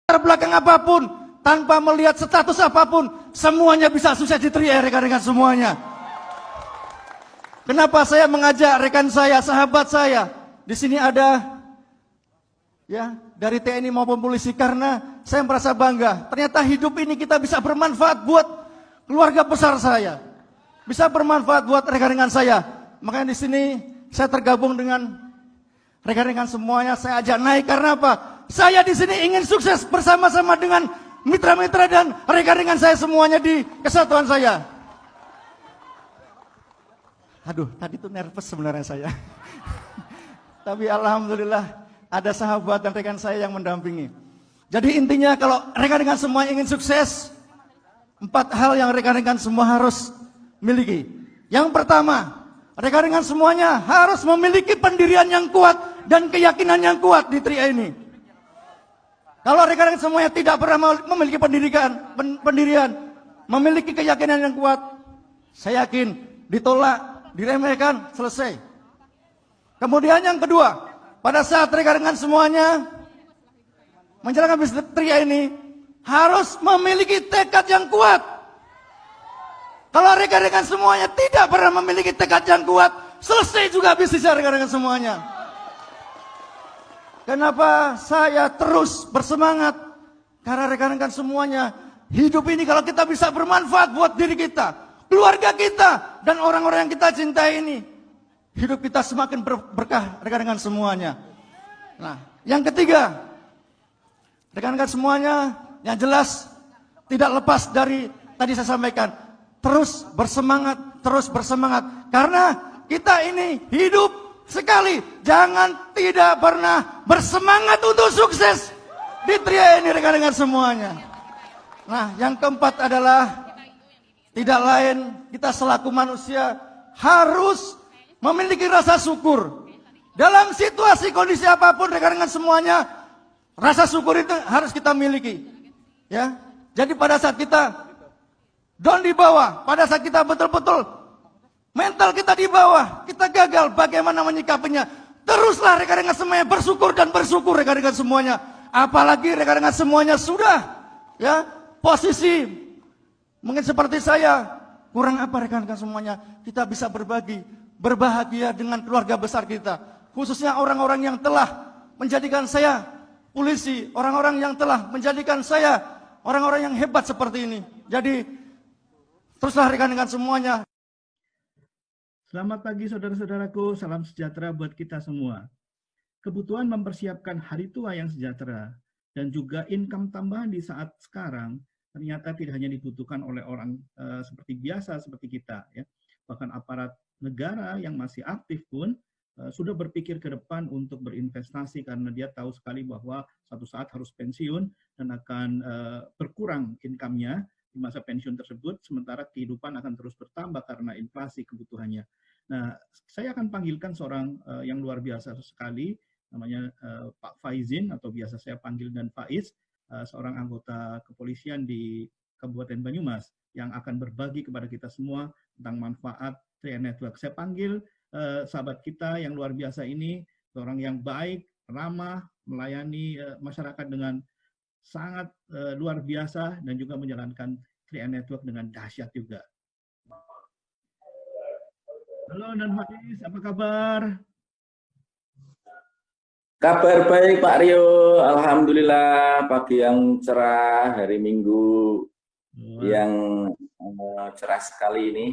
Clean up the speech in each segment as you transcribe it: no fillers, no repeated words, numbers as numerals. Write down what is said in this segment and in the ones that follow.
latar belakang apapun, tanpa melihat status apapun, semuanya bisa sukses di 3i rekan-rekan semuanya. Kenapa saya mengajak rekan saya, sahabat saya, di sini ada ya dari TNI maupun polisi, karena saya merasa bangga. Ternyata hidup ini kita bisa bermanfaat buat keluarga besar saya, bisa bermanfaat buat rekan-rekan saya. Makanya di sini saya tergabung dengan rekan-rekan semuanya, saya ajak naik karena apa? Saya di sini ingin sukses bersama-sama dengan mitra-mitra dan rekan-rekan saya semuanya di kesatuan saya. Aduh, tadi tuh nervous sebenarnya saya. Tapi alhamdulillah ada sahabat dan rekan saya yang mendampingi. Jadi intinya kalau rekan-rekan semua ingin sukses, 4 hal yang rekan-rekan semua harus miliki. Yang pertama, rekan-rekan semuanya harus memiliki pendirian yang kuat dan keyakinan yang kuat di 3i ini. Kalau rekan-rekan semuanya tidak pernah memiliki pendirian, memiliki keyakinan yang kuat, saya yakin ditolak, diremehkan, selesai. Kemudian yang kedua, pada saat rekan-rekan semuanya menjalankan bisnis 3i ini harus memiliki tekad yang kuat. Kalau rekan-rekan semuanya tidak pernah memiliki tekad yang kuat, selesai juga bisnisnya rekan-rekan semuanya. Kenapa saya terus bersemangat? Karena rekan-rekan semuanya, hidup ini kalau kita bisa bermanfaat buat diri kita, keluarga kita, dan orang-orang yang kita cintai ini, hidup kita semakin berkah rekan-rekan semuanya. Nah, yang ketiga, rekan-rekan semuanya yang jelas tidak lepas dari tadi saya sampaikan, terus bersemangat, karena kita ini hidup sekali, jangan tidak pernah bersemangat untuk sukses di 3i ini rekan-rekan semuanya. Nah, yang keempat adalah tidak lain, kita selaku manusia harus memiliki rasa syukur. Dalam situasi kondisi apapun rekan-rekan semuanya, rasa syukur itu harus kita miliki. Ya, jadi pada saat kita down di bawah, pada saat kita betul-betul mental kita di bawah, kita gagal, bagaimana menyikapinya? Teruslah rekan-rekan semuanya bersyukur dan bersyukur rekan-rekan semuanya. Apalagi rekan-rekan semuanya sudah ya posisi mungkin seperti saya, kurang apa rekan-rekan semuanya? Kita bisa berbagi, berbahagia dengan keluarga besar kita, khususnya orang-orang yang telah menjadikan saya polisi, orang-orang yang telah menjadikan saya orang-orang yang hebat seperti ini. Jadi teruslah rekan-rekan semuanya. Selamat pagi saudara-saudaraku, salam sejahtera buat kita semua. Kebutuhan mempersiapkan hari tua yang sejahtera dan juga income tambahan di saat sekarang ternyata tidak hanya dibutuhkan oleh orang seperti biasa seperti kita, ya. Bahkan aparat negara yang masih aktif pun sudah berpikir ke depan untuk berinvestasi karena dia tahu sekali bahwa suatu saat harus pensiun dan akan berkurang income-nya di masa pensiun tersebut, sementara kehidupan akan terus bertambah karena inflasi kebutuhannya. Nah, saya akan panggilkan seorang yang luar biasa sekali, namanya Pak Faizin, atau biasa saya panggil dan Faiz, seorang anggota kepolisian di Kabupaten Banyumas, yang akan berbagi kepada kita semua tentang manfaat 3i Network. Saya panggil sahabat kita yang luar biasa ini, seorang yang baik, ramah, melayani masyarakat dengan sangat luar biasa dan juga menjalankan 3i Network dengan dahsyat juga. Halo Dan Faiz, apa kabar? Kabar baik Pak Rio, alhamdulillah, pagi yang cerah, hari Minggu yang cerah sekali ini.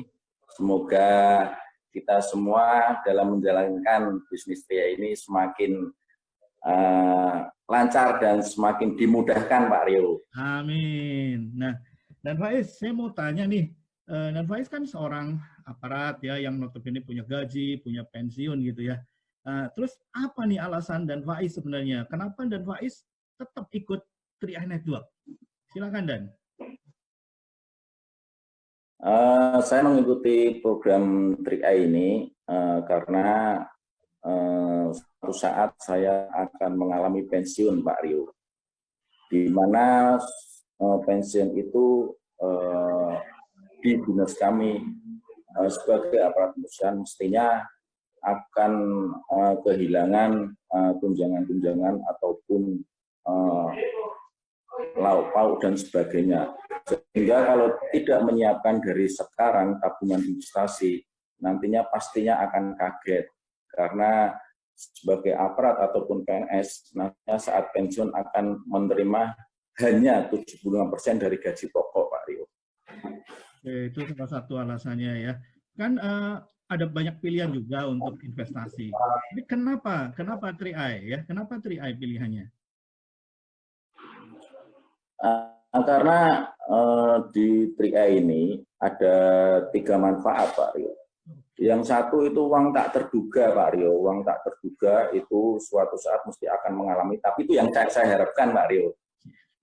Semoga kita semua dalam menjalankan bisnis 3i ini semakin lancar dan semakin dimudahkan Pak Rio. Amin. Nah, Dan Faiz, saya mau tanya nih, Dan Faiz kan seorang aparat ya yang notabene punya gaji, punya pensiun gitu ya. Terus apa nih alasan Dan Faiz sebenarnya? Kenapa Dan Faiz tetap ikut 3i Network? Silakan Dan. Saya mengikuti program 3i ini karena suatu saat saya akan mengalami pensiun Pak Rio, di mana pensiun itu di dinas kami sebagai aparat kepolisian mestinya akan kehilangan tunjangan-tunjangan ataupun lauk pauk dan sebagainya. Sehingga kalau tidak menyiapkan dari sekarang tabungan investasi, nantinya pastinya akan kaget. Karena sebagai aparat ataupun PNS, nantinya saat pensiun akan menerima hanya 75% dari gaji pokok, Pak Rio. Itu salah satu alasannya ya. Kan ada banyak pilihan juga untuk investasi. Tapi kenapa 3i ya? Kenapa 3i pilihannya? Karena di 3i ini ada 3 manfaat, Pak Rio. Yang satu itu uang tak terduga, Pak Rio. Uang tak terduga itu suatu saat mesti akan mengalami, tapi itu yang saya harapkan, Pak Rio.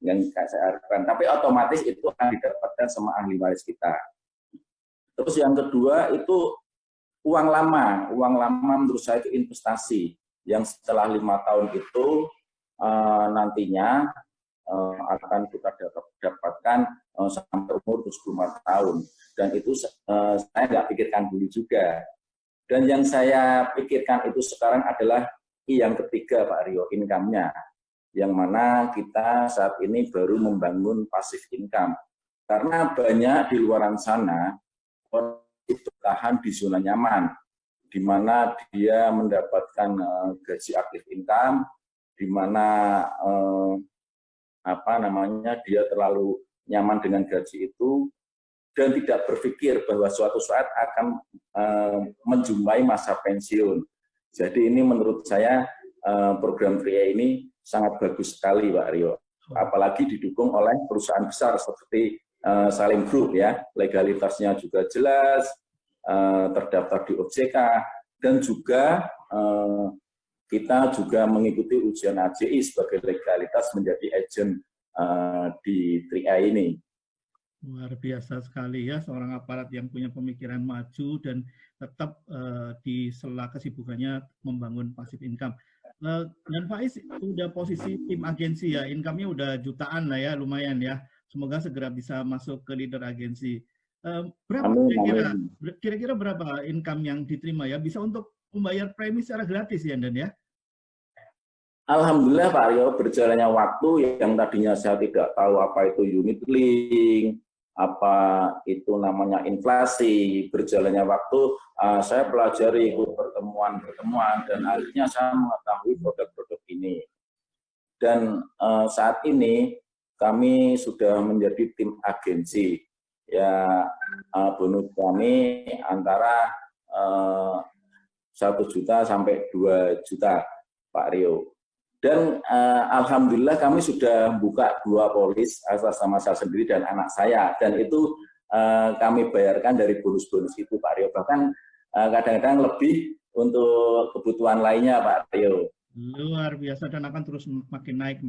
Yang saya harapkan. Tapi otomatis itu akan didapatkan sama ahli waris kita. Terus yang kedua itu uang lama. Uang lama menurut saya itu investasi. Yang setelah 5 tahun itu nantinya akan kita dapatkan sampai umur 25 tahun. Dan itu saya nggak pikirkan dulu juga. Dan yang saya pikirkan itu sekarang adalah yang ketiga, Pak Rio, income-nya. Yang mana kita saat ini baru membangun passive income. Karena banyak di luaran sana orang bertahan di zona nyaman, di mana dia mendapatkan gaji aktif income, di mana dia terlalu nyaman dengan gaji itu dan tidak berpikir bahwa suatu saat akan menjumpai masa pensiun. Jadi ini menurut saya program 3i ini sangat bagus sekali, Pak Rio. Apalagi didukung oleh perusahaan besar seperti Salim Group ya, legalitasnya juga jelas, terdaftar di OJK, dan juga kita juga mengikuti ujian AJI sebagai legalitas menjadi agen di 3i ini. Luar biasa sekali ya, seorang aparat yang punya pemikiran maju dan tetap di sela kesibukannya membangun passive income. Dan Faiz udah posisi tim agensi ya, income-nya udah jutaan lah ya, lumayan ya. Semoga segera bisa masuk ke leader agensi. Berapa kira-kira berapa income yang diterima ya? Bisa untuk membayar premi secara gratis ya, Dan ya? Alhamdulillah Pak Rio, berjalannya waktu yang tadinya saya tidak tahu apa itu unit link, apa itu namanya inflasi, berjalannya waktu saya pelajari, ikut pertemuan dan akhirnya saya mengetahui produk-produk ini. Dan saat ini kami sudah menjadi tim agensi. Ya, bonus kami antara 1 juta sampai 2 juta, Pak Rio. Dan alhamdulillah kami sudah buka 2 polis atas nama saya sendiri dan anak saya. Dan itu kami bayarkan dari bonus-bonus itu, Pak Rio. Bahkan kadang-kadang lebih untuk kebutuhan lainnya, Pak Rio. Luar biasa dan akan terus makin naik.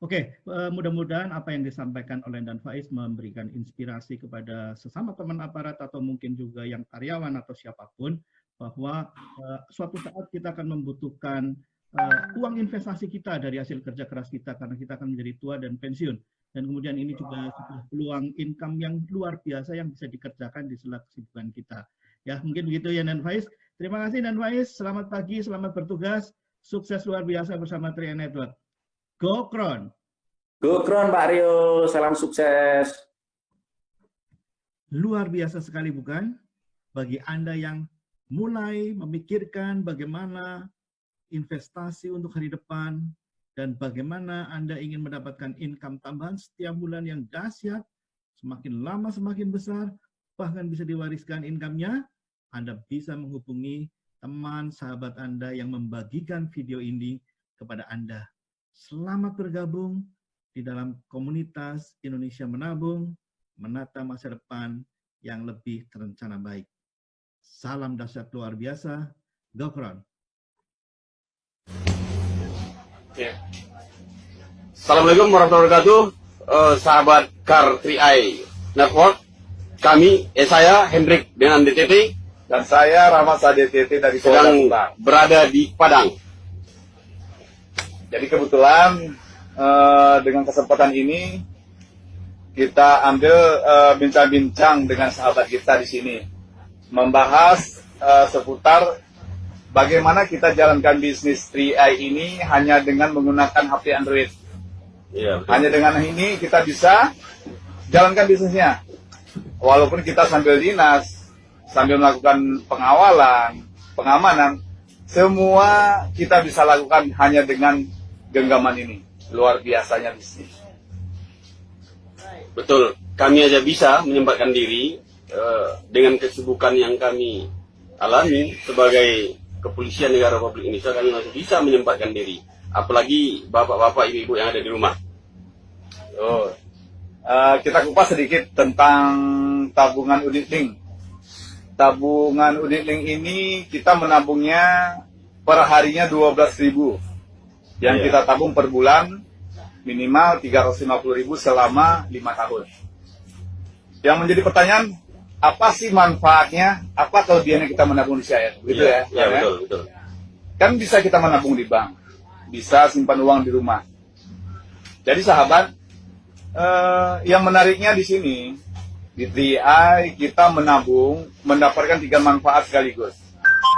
Oke, mudah-mudahan apa yang disampaikan oleh Dan Faiz memberikan inspirasi kepada sesama teman aparat atau mungkin juga yang karyawan atau siapapun bahwa suatu saat kita akan membutuhkan uang investasi kita dari hasil kerja keras kita karena kita akan menjadi tua dan pensiun. Dan kemudian ini juga peluang income yang luar biasa yang bisa dikerjakan di sela kesibukan kita. Ya, mungkin begitu ya Dan Faiz. Terima kasih Dan Faiz. Selamat pagi, selamat bertugas. Sukses luar biasa bersama 3i Network. Go Kron! Go Kron Pak Rio, salam sukses. Luar biasa sekali bukan? Bagi Anda yang mulai memikirkan bagaimana investasi untuk hari depan dan bagaimana Anda ingin mendapatkan income tambahan setiap bulan yang dahsyat, semakin lama semakin besar, bahkan bisa diwariskan income-nya, Anda bisa menghubungi teman, sahabat Anda yang membagikan video ini kepada Anda. Selamat bergabung di dalam komunitas Indonesia Menabung, menata masa depan yang lebih terencana baik. Salam dahsyat luar biasa, Go Kron! Assalamualaikum warahmatullahi wabarakatuh, sahabat Car 3i Network. Saya Hendrik dengan DTT. Dan saya Rahmat DTT dari sedang berada di Padang. Jadi kebetulan dengan kesempatan ini kita ambil bincang-bincang dengan sahabat kita di sini, membahas seputar bagaimana kita jalankan bisnis 3i ini hanya dengan menggunakan HP Android. Iya, betul. Hanya dengan ini kita bisa jalankan bisnisnya. Walaupun kita sambil dinas, sambil melakukan pengawalan, pengamanan, semua kita bisa lakukan hanya dengan genggaman ini. Luar biasanya bisnis. Betul. Kami aja bisa menyempatkan diri dengan kesibukan yang kami alami sebagai kepolisian negara Republik Indonesia, kami masih bisa menyempatkan diri. Apalagi bapak-bapak, ibu-ibu yang ada di rumah. Oh. Kita kupas sedikit tentang tabungan unit link. Tabungan unit link ini kita menabungnya per harinya 12.000. Yang Iya. kita tabung per bulan minimal 350.000 selama 5 tahun. Yang menjadi pertanyaan, apa sih manfaatnya? Apa kelebihannya kita menabung di CIR? Gitu Iya, ya. betul, betul. Kan bisa kita menabung di bank, bisa simpan uang di rumah. Jadi sahabat, yang menariknya di sini, di TRI kita menabung, mendapatkan 3 manfaat sekaligus.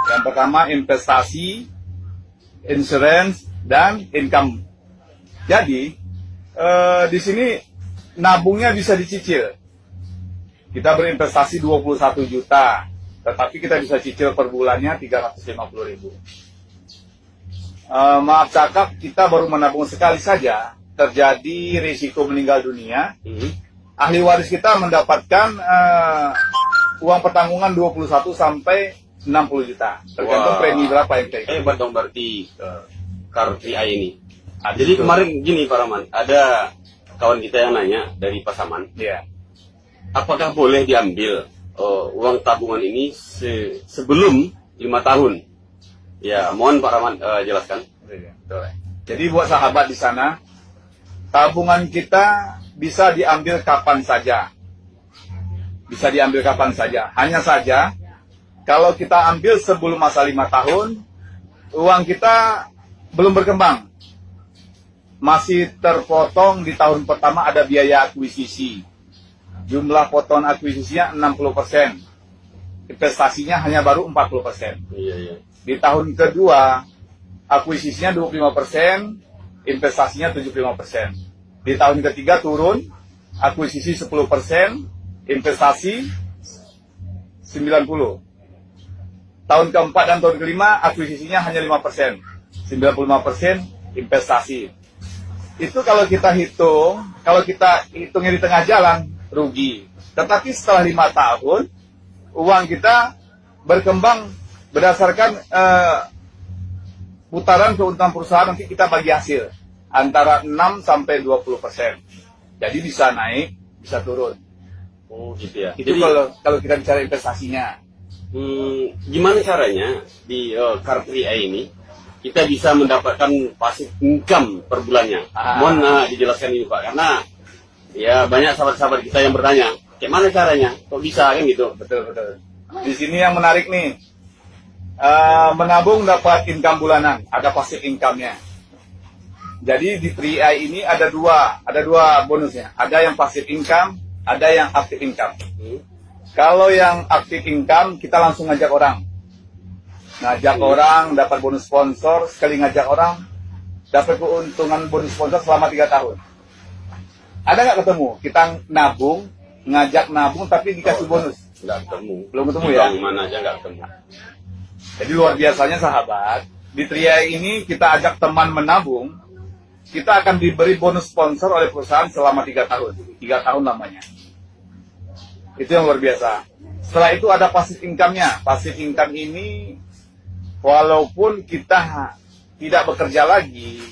Yang pertama investasi, insurance, dan income. Jadi di sini nabungnya bisa dicicil. Kita berinvestasi 21 juta, tetapi kita bisa cicil per bulannya 350.000. Maaf cakap, kita baru menabung sekali saja, terjadi risiko meninggal dunia. Ahli waris kita mendapatkan uang pertanggungan 21 sampai 60 juta. Tergantung Wah. premi berapa yang kita ikuti. Hebat dong berarti Car 3i ini. Jadi kemarin gini Pak Rahman, ada kawan kita yang nanya dari Pasaman, Iya. apakah boleh diambil uang tabungan ini sebelum 5 tahun? Ya, mohon Pak Rahman jelaskan. Betul. Jadi buat sahabat di sana, tabungan kita bisa diambil kapan saja. Bisa diambil kapan saja. Hanya saja, kalau kita ambil sebelum masa 5 tahun, uang kita belum berkembang. Masih terpotong di tahun pertama ada biaya akuisisi. Jumlah potongan akuisisinya 60%. Investasinya hanya baru 40%. Iya, iya. Di tahun kedua, akuisisinya 25%, investasinya 75%. Di tahun ketiga turun, akuisisi 10%, investasi 90%. Tahun keempat dan tahun kelima, akuisisinya hanya 5%, 95% investasi. Itu kalau kita hitungnya di tengah jalan, rugi. Tetapi setelah 5 tahun, uang kita berkembang berdasarkan putaran keuntungan perusahaan, nanti kita bagi hasil antara 6 sampai 20%. Jadi bisa naik, bisa turun. Oh gitu ya. Itu Jadi kalau kita bicara investasinya. gimana caranya di Car 3i ini kita bisa mendapatkan passive income per bulannya? Mohon dijelaskan ini Pak, karena ya banyak sahabat-sahabat kita yang bertanya, kayak mana caranya? Kok bisa kan gitu? Betul. Di sini yang menarik nih, menabung dapat income bulanan, ada passive income-nya. Jadi di 3i ini ada dua bonusnya. Ada yang passive income, ada yang active income. Kalau yang active income, kita langsung ngajak orang. Ngajak orang, dapat bonus sponsor, sekali ngajak orang, dapat keuntungan bonus sponsor selama 3 tahun. Ada nggak ketemu? Kita nabung, ngajak nabung, tapi dikasih bonus. Nggak ketemu. Belum ketemu Di ya? bank mana aja nggak ketemu. Jadi luar biasanya sahabat, di 3i ini kita ajak teman menabung, kita akan diberi bonus sponsor oleh perusahaan selama 3 tahun. 3 tahun lamanya. Itu yang luar biasa. Setelah itu ada passive income-nya. Passive income ini, walaupun kita tidak bekerja lagi,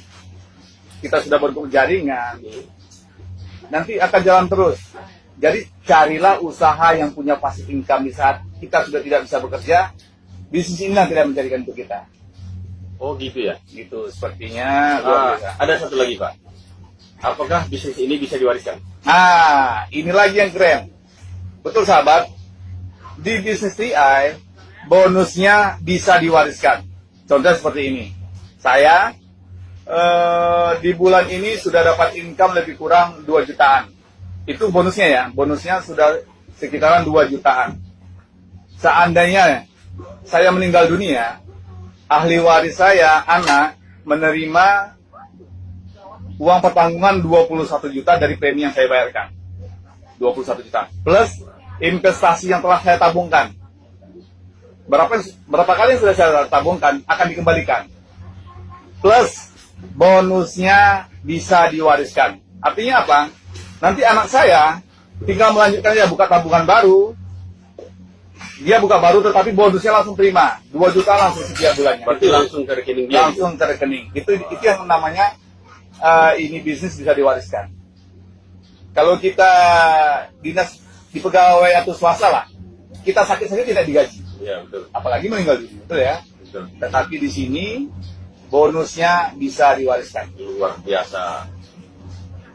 kita sudah berbentuk jaringan, nanti akan jalan terus. Jadi carilah usaha yang punya passive income di saat kita sudah tidak bisa bekerja, bisnis ini nanti tidak mencarikan untuk kita. Oh gitu ya. Gitu sepertinya luar biasa. Ada satu lagi Pak. Apakah bisnis ini bisa diwariskan? Nah, ini lagi yang keren. Betul sahabat, di bisnis 3i bonusnya bisa diwariskan. Contoh seperti ini. Saya di bulan ini sudah dapat income lebih kurang 2 jutaan. Itu bonusnya ya, bonusnya sudah sekitaran 2 jutaan. Seandainya saya meninggal dunia, ahli waris saya, anak, menerima uang pertanggungan 21 juta dari premi yang saya bayarkan. 21 juta. Plus investasi yang telah saya tabungkan. Berapa kali yang sudah saya tabungkan akan dikembalikan. Plus bonusnya bisa diwariskan. Artinya apa? Nanti anak saya tinggal melanjutkan, ya buka tabungan baru. Dia buka baru tetapi bonusnya langsung terima. 2 juta langsung setiap bulannya. Berarti langsung ke rekening dia. Langsung ke rekening. Itu yang namanya ini bisnis bisa diwariskan. Kalau kita dinas di pegawai atau swasta lah, kita sakit-sakit tidak digaji. Ya, betul. Apalagi meninggal dunia, betul ya. Betul. Tetapi di sini bonusnya bisa diwariskan. Luar biasa.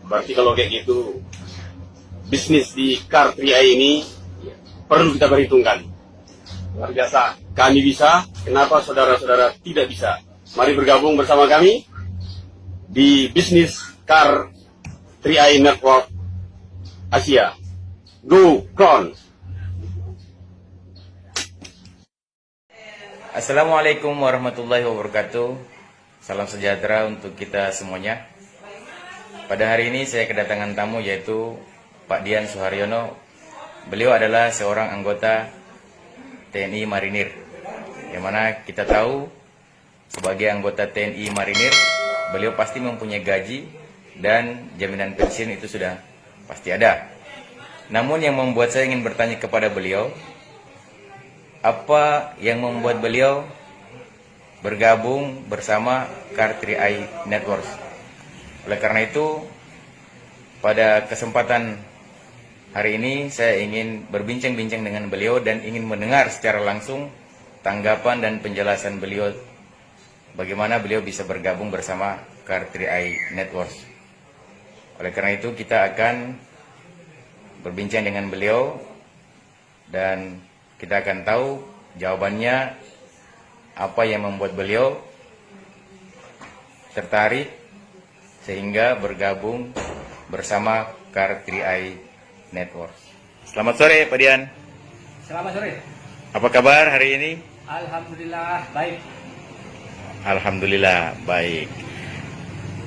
Berarti kalau kayak gitu, bisnis di Car 3i ini perlu kita perhitungkan. Luar biasa. Kami bisa, kenapa saudara-saudara tidak bisa? Mari bergabung bersama kami di bisnis Car 3i Network Asia. Go Crown! Assalamualaikum warahmatullahi wabarakatuh. Salam sejahtera untuk kita semuanya. Pada hari ini saya kedatangan tamu yaitu Pak Dian Suharyono. Beliau adalah seorang anggota TNI Marinir, yang mana kita tahu sebagai anggota TNI Marinir, beliau pasti mempunyai gaji dan jaminan pensiun itu sudah pasti ada. Namun yang membuat saya ingin bertanya kepada beliau, apa yang membuat beliau bergabung bersama Car 3i Networks? Oleh karena itu, pada kesempatan hari ini saya ingin berbincang-bincang dengan beliau dan ingin mendengar secara langsung tanggapan dan penjelasan beliau bagaimana beliau bisa bergabung bersama Car 3i Networks. Oleh karena itu kita akan berbincang dengan beliau dan kita akan tahu jawabannya apa yang membuat beliau tertarik sehingga bergabung bersama Car 3i Networks. Selamat sore Pak Dian. Selamat sore. Apa kabar hari ini? Alhamdulillah baik. Alhamdulillah baik.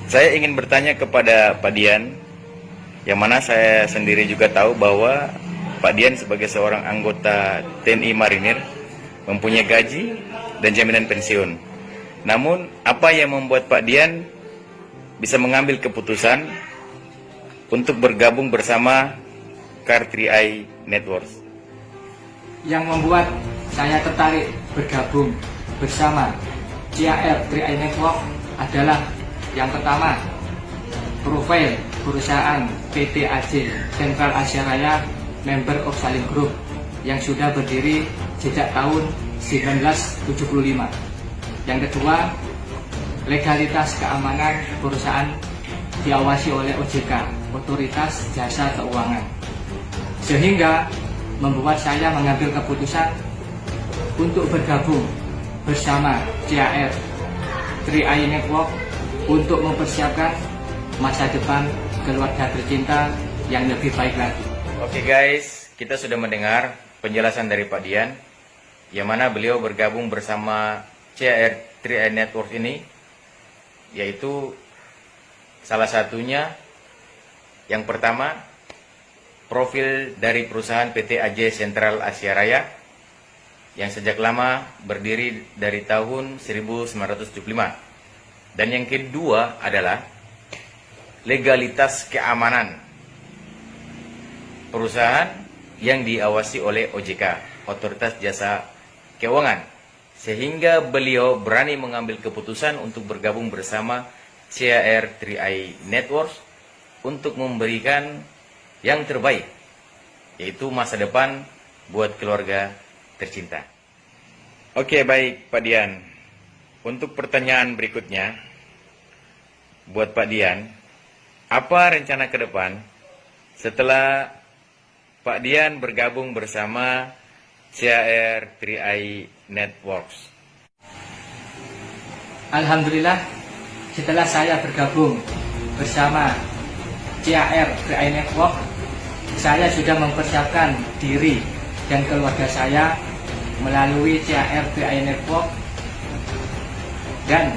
Saya ingin bertanya kepada Pak Dian, yang mana saya sendiri juga tahu bahwa Pak Dian sebagai seorang anggota TNI Marinir mempunyai gaji dan jaminan pensiun. Namun apa yang membuat Pak Dian bisa mengambil keputusan untuk bergabung bersama Car 3i Networks? Yang membuat saya tertarik bergabung bersama CAR 3i Network adalah yang pertama, profil perusahaan PT AJ Sentral Asia Raya Member of Salim Group yang sudah berdiri sejak tahun 1975. Yang kedua, legalitas keamanan perusahaan diawasi oleh OJK, Otoritas Jasa Keuangan, sehingga membuat saya mengambil keputusan untuk bergabung bersama CAR 3i Network untuk mempersiapkan masa depan keluarga tercinta yang lebih baik lagi. Oke guys, kita sudah mendengar penjelasan dari Pak Dian, yang mana beliau bergabung bersama CAR 3i Network ini, yaitu salah satunya yang pertama, profil dari perusahaan PT AJ Sentral Asia Raya yang sejak lama berdiri dari tahun 1975. Dan yang kedua adalah legalitas keamanan perusahaan yang diawasi oleh OJK, Otoritas Jasa Keuangan, sehingga beliau berani mengambil keputusan untuk bergabung bersama CAR 3i Networks untuk memberikan yang terbaik, yaitu masa depan buat keluarga tercinta. Oke, baik Pak Dian. Untuk pertanyaan berikutnya, buat Pak Dian, apa rencana ke depan setelah Pak Dian bergabung bersama CAR 3i Networks? Alhamdulillah, setelah saya bergabung bersama CAR 3i Network, saya sudah mempersiapkan diri dan keluarga saya melalui CAR 3i Network, dan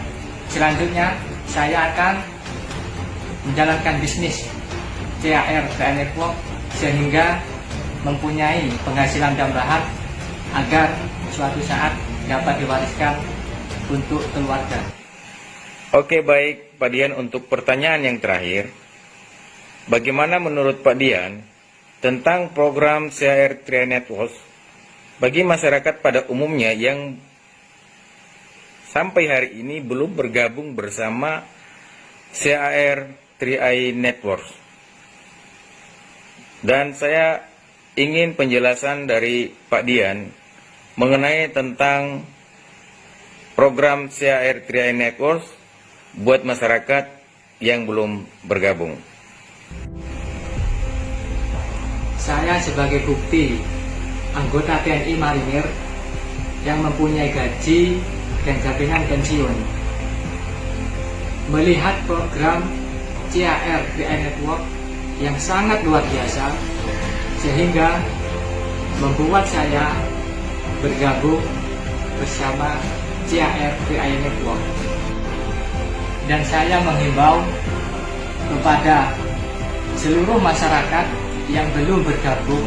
selanjutnya saya akan menjalankan bisnis CAR TRI Network sehingga mempunyai penghasilan tambahan agar suatu saat dapat diwariskan untuk keluarga. Oke, baik Pak Dian, untuk pertanyaan yang terakhir, bagaimana menurut Pak Dian tentang program CAR TRI Network bagi masyarakat pada umumnya yang sampai hari ini belum bergabung bersama CAR TRI Network? Dan saya ingin penjelasan dari Pak Dian mengenai tentang program CAR TRI Network buat masyarakat yang belum bergabung. Saya sebagai bukti anggota TNI Marinir yang mempunyai gaji dan jaminan pensiun, melihat program CAR TRI Network yang sangat luar biasa sehingga membuat saya bergabung bersama CAR TRI Network. Dan saya menghimbau kepada seluruh masyarakat yang belum bergabung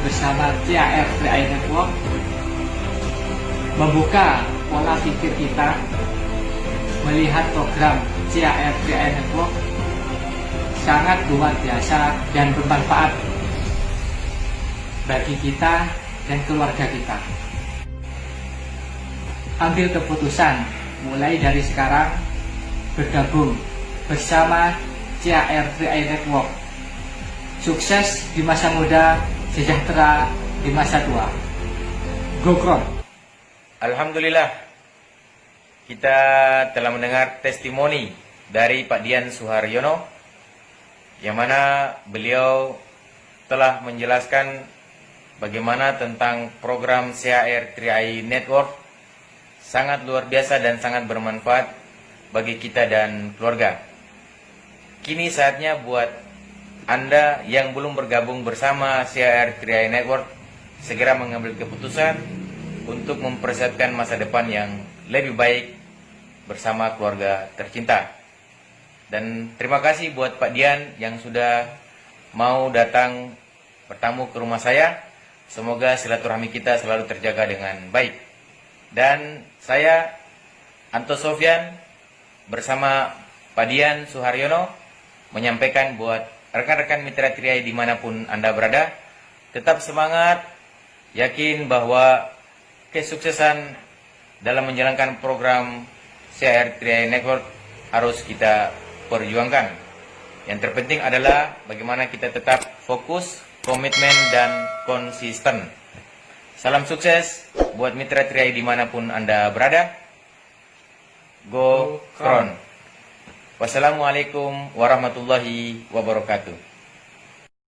bersama CAR TRI Network membuka pola pikir kita, melihat program CAR TRI Network sangat luar biasa dan bermanfaat bagi kita dan keluarga kita. Ambil keputusan mulai dari sekarang bergabung bersama CAR TRI Network. Sukses di masa muda, sejahtera di masa tua. Gokron. Alhamdulillah, kita telah mendengar testimoni dari Pak Dian Suharyono, yang mana beliau telah menjelaskan bagaimana tentang program CAR TRI Network sangat luar biasa dan sangat bermanfaat bagi kita dan keluarga. Kini saatnya buat Anda yang belum bergabung bersama CAR TRI Network segera mengambil keputusan untuk mempersiapkan masa depan yang lebih baik bersama keluarga tercinta. Dan terima kasih buat Pak Dian yang sudah mau datang bertamu ke rumah saya. Semoga silaturahmi kita selalu terjaga dengan baik. Dan saya, Anto Sofyan, bersama Pak Dian Suharyono, menyampaikan buat rekan-rekan mitra TRI dimanapun Anda berada, tetap semangat, yakin bahwa kesuksesan dalam menjalankan program CAR TRI Network harus kita perjuangkan. Yang terpenting adalah bagaimana kita tetap fokus, komitmen, dan konsisten. Salam sukses buat mitra TRI dimanapun Anda berada. Go Kron. Wassalamualaikum warahmatullahi wabarakatuh.